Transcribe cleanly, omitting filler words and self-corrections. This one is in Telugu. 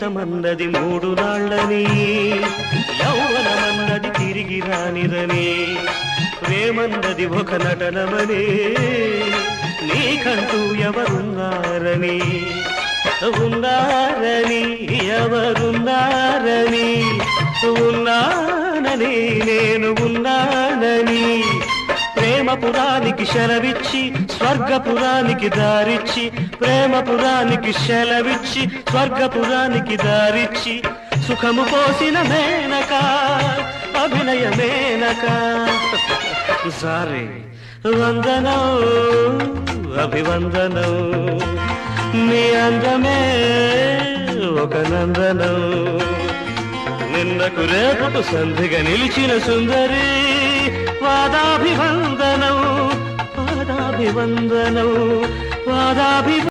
జీవితమన్నది 3 నాళ్ళని, యౌవనమన్నది తిరిగి రానిదని, ప్రేమన్నది ఒక నటనమని, నీకంటూ ఎవరున్నారని, ఉన్నారని ఎవరున్నారని, ఉన్నానని నేను ఉన్నానని, ప్రేమపురానికి శలవిచ్చి స్వర్గపురానికి దారిచ్చి, ప్రేమపురానికి శలవిచ్చి స్వర్గపురానికి దారిచ్చి, సుఖము పోసిన మేనక అభినయ మేనక. సారీ వందనం అభివందనం, నీ అందమే ఒక నందనం, నిన్నకు రేపటి సంధిగా నిలిచిన సుందరి, పాదాభివందనం పాదాభివందనం.